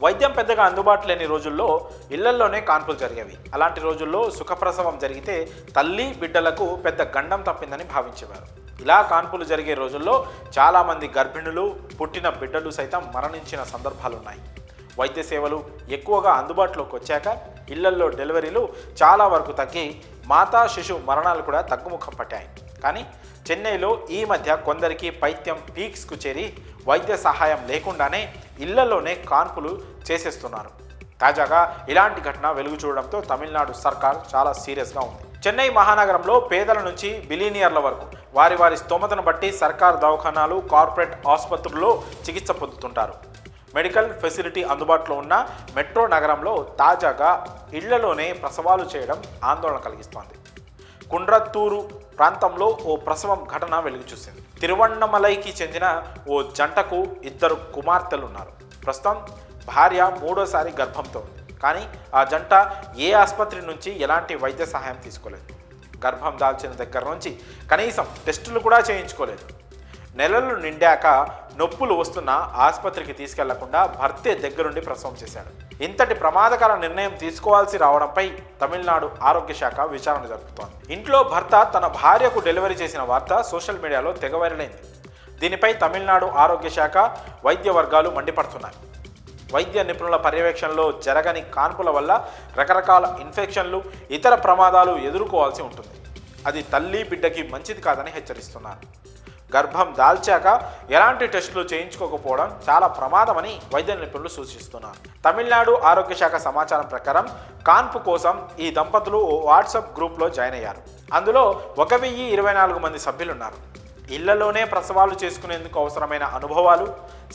వైద్యం పెద్దగా అందుబాటు లేని రోజుల్లో ఇళ్లల్లోనే కాన్పులు జరిగేవి. అలాంటి రోజుల్లో సుఖప్రసవం జరిగితే తల్లి బిడ్డలకు పెద్ద గండం తప్పిందని భావించేవారు. ఇలా కాన్పులు జరిగే రోజుల్లో చాలామంది గర్భిణులు, పుట్టిన బిడ్డలు సైతం మరణించిన సందర్భాలున్నాయి. వైద్య సేవలు ఎక్కువగా అందుబాటులోకి వచ్చాక ఇళ్లల్లో డెలివరీలు చాలా వరకు తగ్గి మాతా శిశు మరణాలు కూడా తగ్గుముఖం పట్టాయి. కానీ చెన్నైలో ఈ మధ్య కొందరికి పైత్యం పీక్స్కు చేరి వైద్య సహాయం లేకుండానే ఇళ్లలోనే కాన్పులు చేసేస్తున్నారు. తాజాగా ఇలాంటి ఘటన వెలుగు చూడడంతో తమిళనాడు సర్కార్ చాలా సీరియస్గా ఉంది. చెన్నై మహానగరంలో పేదల నుంచి బిలీనియర్ల వరకు వారి వారి స్తోమతను బట్టి సర్కార్ దవాఖానాలు, కార్పొరేట్ ఆసుపత్రుల్లో చికిత్స పొందుతుంటారు. మెడికల్ ఫెసిలిటీ అందుబాటులో ఉన్న మెట్రో నగరంలో తాజాగా ఇళ్లలోనే ప్రసవాలు చేయడం ఆందోళన కలిగిస్తోంది. కుండ్రత్తూరు ప్రాంతంలో ఓ ప్రసవం ఘటన వెలుగు చూసింది. తిరువన్నమలైకి చెందిన ఓ జంటకు 2 కుమార్తెలున్నారు. ప్రస్తుతం భార్య 3వ గర్భంతో ఉంది. కానీ ఆ జంట ఏ ఆసుపత్రి నుంచి ఎలాంటి వైద్య సహాయం తీసుకోలేదు. గర్భం దాల్చిన దగ్గర నుంచి కనీసం టెస్టులు కూడా చేయించుకోలేదు. నెలలు నిండాక నొప్పులు వస్తున్న ఆసుపత్రికి తీసుకెళ్లకుండా భర్తే దగ్గరుండి ప్రసవం చేశాడు. ఇంతటి ప్రమాదకర నిర్ణయం తీసుకోవాల్సి రావడంపై తమిళనాడు ఆరోగ్య శాఖ విచారణ జరుపుతోంది. ఇంట్లో భర్త తన భార్యకు డెలివరీ చేసిన వార్త సోషల్ మీడియాలో తెగ వైరలైంది. దీనిపై తమిళనాడు ఆరోగ్య శాఖ, వైద్య వర్గాలు మండిపడుతున్నాయి. వైద్య నిపుణుల పర్యవేక్షణలో జరగని కాన్పుల వల్ల రకరకాల ఇన్ఫెక్షన్లు, ఇతర ప్రమాదాలు ఎదుర్కోవాల్సి ఉంటుంది. అది తల్లి బిడ్డకి మంచిది కాదని హెచ్చరిస్తున్నారు. గర్భం దాల్చాక ఎలాంటి టెస్టులు చేయించుకోకపోవడం చాలా ప్రమాదమని వైద్య నిపుణులు సూచిస్తున్నారు. తమిళనాడు ఆరోగ్య శాఖ సమాచారం ప్రకారం కాన్పు కోసం ఈ దంపతులు ఓ వాట్సాప్ గ్రూప్లో జాయిన్ అయ్యారు. అందులో 1024 మంది సభ్యులున్నారు. ఇళ్లలోనే ప్రసవాలు చేసుకునేందుకు అవసరమైన అనుభవాలు,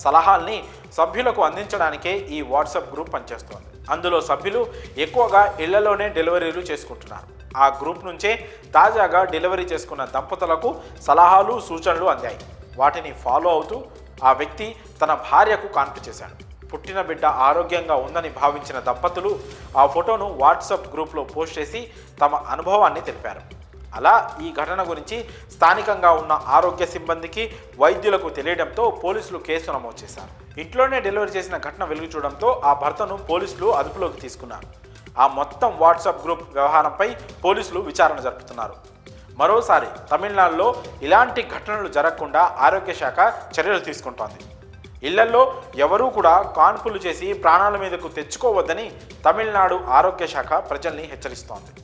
సలహాల్ని సభ్యులకు అందించడానికే ఈ వాట్సాప్ గ్రూప్ పనిచేస్తోంది. అందులో సభ్యులు ఎక్కువగా ఇళ్లలోనే డెలివరీలు చేసుకుంటున్నారు. ఆ గ్రూప్ నుంచే తాజాగా డెలివరీ చేసుకున్న దంపతులకు సలహాలు, సూచనలు అందాయి. వాటిని ఫాలో అవుతూ ఆ వ్యక్తి తన భార్యకు కాన్పు చేశాడు. పుట్టిన బిడ్డ ఆరోగ్యంగా ఉందని భావించిన దంపతులు ఆ ఫోటోను వాట్సాప్ గ్రూప్లో పోస్ట్ చేసి తమ అనుభవాన్ని తెలిపారు. అలా ఈ ఘటన గురించి స్థానికంగా ఉన్న ఆరోగ్య సిబ్బందికి, వైద్యులకు తెలియడంతో పోలీసులు కేసు నమోదు చేశారు. ఇంట్లోనే డెలివరీ చేసిన ఘటన వెలుగు చూడడంతో ఆ భర్తను పోలీసులు అదుపులోకి తీసుకున్నారు. ఆ మొత్తం వాట్సాప్ గ్రూప్ వ్యవహారంపై పోలీసులు విచారణ జరుపుతున్నారు. మరోసారి తమిళనాడులో ఇలాంటి ఘటనలు జరగకుండా ఆరోగ్య శాఖ చర్యలు తీసుకుంటోంది. ఇళ్లల్లో ఎవరూ కూడా కాన్పులు చేసి ప్రాణాల మీదకు తెచ్చుకోవద్దని తమిళనాడు ఆరోగ్య శాఖ ప్రజల్ని హెచ్చరిస్తోంది.